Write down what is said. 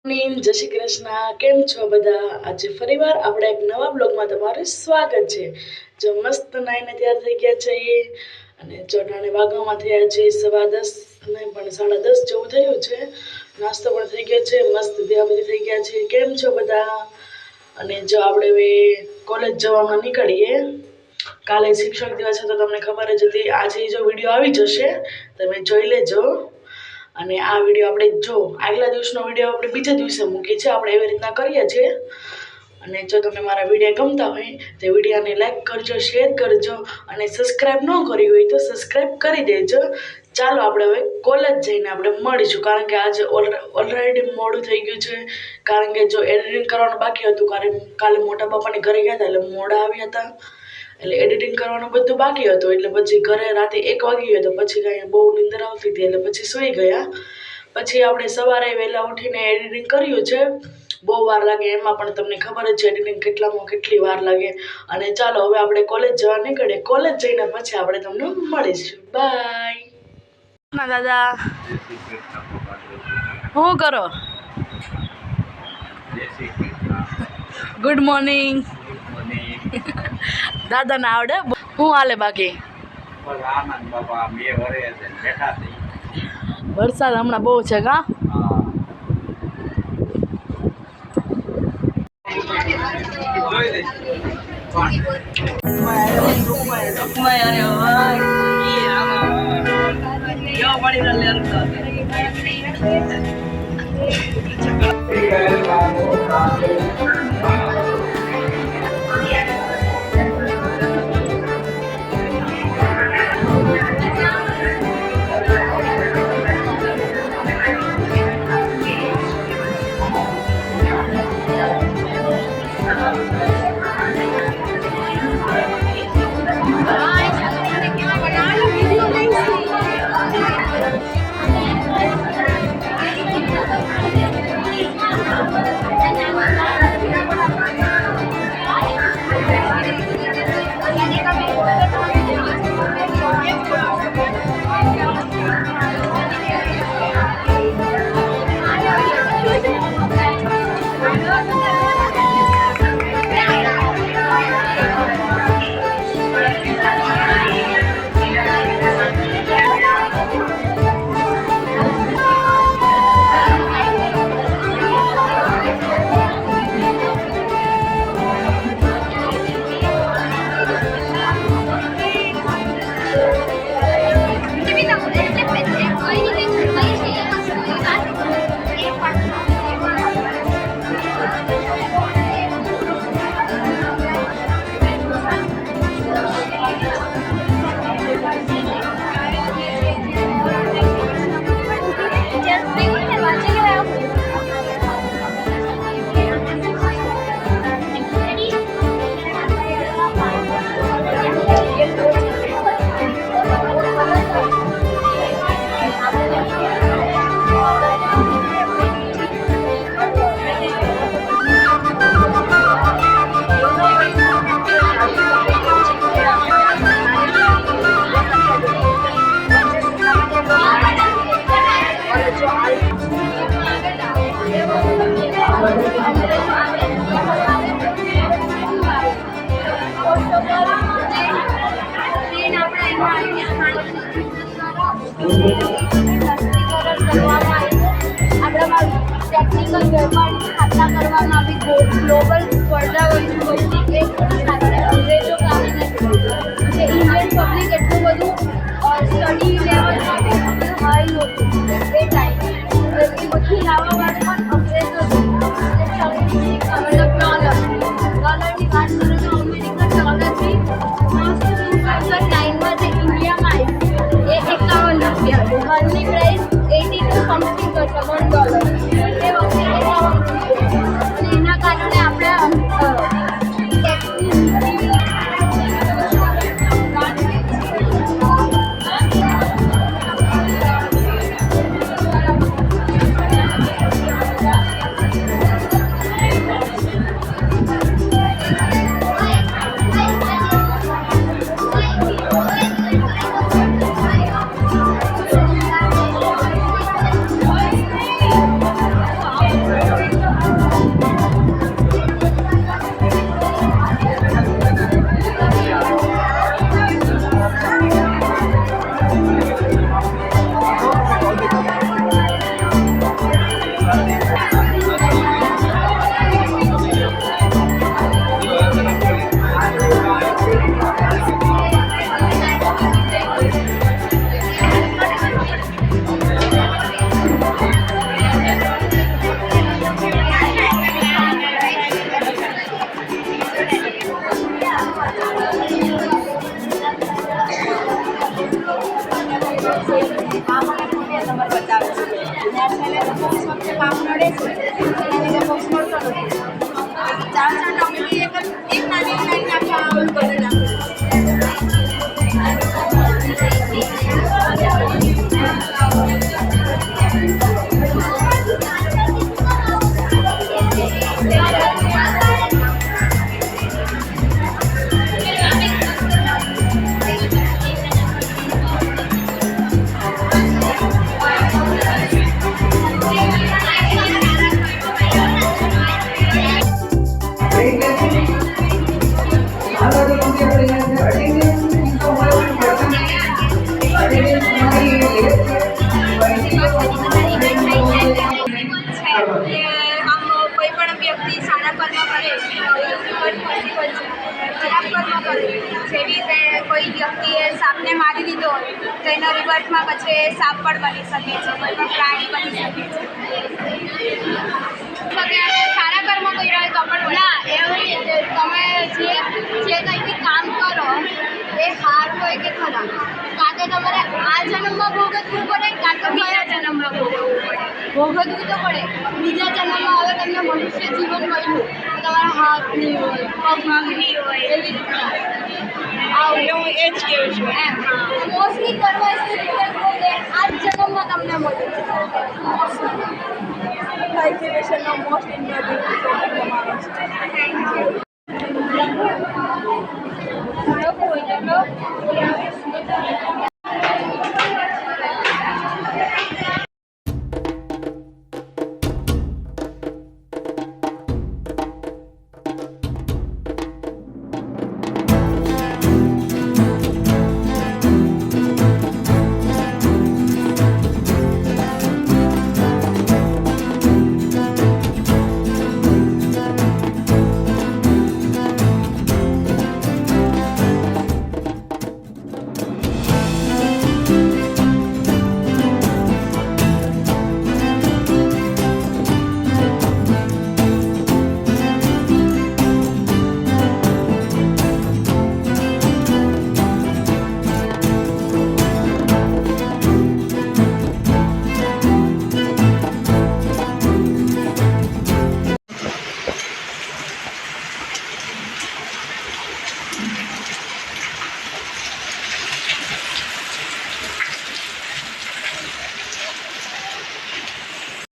જય શ્રી કૃષ્ણ. કેમ છો બધા? આજે ફરીવાર આપણે એક નવા બ્લોગમાં તમારું સ્વાગત છે. જો મસ્ત નાઈને તૈયાર થઈ ગયા છીએ અને ચોટાણે વાગવામાં થયા છે 10:15 નહીં પણ 10:30 જેવું થયું છે. નાસ્તો પણ થઈ ગયો છે, મસ્ત તૈયારી થઈ ગયા છે. કેમ છો બધા? અને જો આપણે હવે કોલેજ જવામાં નીકળીએ. કાલે શિક્ષક દિવસ હતો, તમને ખબર જ હતી. આજે જો વિડીયો આવી જશે તમે જોઈ લેજો. અને આ વિડીયો આપણે જો આગલા દિવસનો વિડીયો આપણે બીજા દિવસે મૂકીએ છીએ. આપણે એવી રીતના કરીએ છીએ. અને જો તમને મારા વિડીયો ગમતા હોય તો વિડીયોને લાઈક કરજો, શેર કરજો અને સબસ્ક્રાઈબ ન કરી હોય તો સબસ્ક્રાઈબ કરી દેજો. ચાલો આપણે હવે કોલેજ જઈને આપણે મળીશું, કારણ કે આજે ઓલરેડી મોડું થઈ ગયું છે. કારણ કે જો એડિટિંગ કરવાનું બાકી હતું, કારણ કાલે મોટા બાપાની ઘરે ગયા હતા એટલે મોડા આવ્યા હતા, એટલે એડિટિંગ કરવાનું બધું બાકી હતું. એટલે પછી ઘરે રાતે 1 વાગી ગયો તો પછી કાંઈ બહુ નીંદર આવતી હતી એટલે પછી સૂઈ ગયા. પછી આપણે સવારે વહેલા ઉઠીને એડિટિંગ કર્યું છે. બહુ વાર લાગે, એમાં પણ તમને ખબર જ છે એડિટિંગ કેટલી વાર લાગે. અને ચાલો હવે આપણે કોલેજ જવા નીકળીએ. કોલેજ જઈને પછી આપણે તમને મળીશું. બાય. ના દાદા શું કરો? Good morning. દાદાને આવડે? શું હાલે બાકી? વરસાદ હમણાં બહુ છે કા? ટેકનિકલ વેપારની સ્થાપના કરવામાં આવી. ગ્લોબલ સ્પર્ધા વચ્ચે અંગ્રેજો કારણે જે ઇન્ડિયન પબ્લિક એટલું બધું સ્ટડી લેવલમાં હાઈ નહોતું એ ટાઈમ. બધું લાવવા માટે પણ અંગ્રેજો મતલબ ડોલરની વાત કરું તો અમેરિકન ડોલરથી 2009માં જે ઇન્ડિયામાં આવ્યું એ 51 રૂપિયા હતું. હાલની પ્રાઇસ 82 સમથિંગ કરશે $1. એ વખતે 51 રૂપિયા અને એના કારણે આપણે કે આમ કોઈ પણ વ્યક્તિ સારા કર્મ કરે બટ પોસિબલ છે. ખરાબ કર્મ કરે જેવી રીતે કોઈ વ્યક્તિએ સાપને મારી દીધો હોય તો એના રિવર્સમાં પછી એ સાપ પણ બની શકે છે, કોઈ પણ પ્રાણી બની શકે છે. સારા કર્મ કર્યા હોય તો પણ ના એવું નહીં. તમે જે કંઈ બી કામ કરો એ હાર હોય કે ખરાબ, કાં તો તમારે આ જન્મમાં ભોગવવું પડે કાં તો બીજા જન્મમાં ભોગવવું પડે. ભોગવવું તો પડે. બીજા જન્મમાં હવે તમને મનુષ્ય જીવન મળ્યું તો તમારા હાથ નહીં હોય, પગ નહીં હોય, એવી રીતના આવું હું એ જ કહું છું એમ. મોસ્ટલી કરવા આ જ જન્મમાં તમને મળ્યું છે. કલ્ટિવેશનનો મોસ્ટ ઇમ્પોર્ટન્ટ થેન્ક યુ.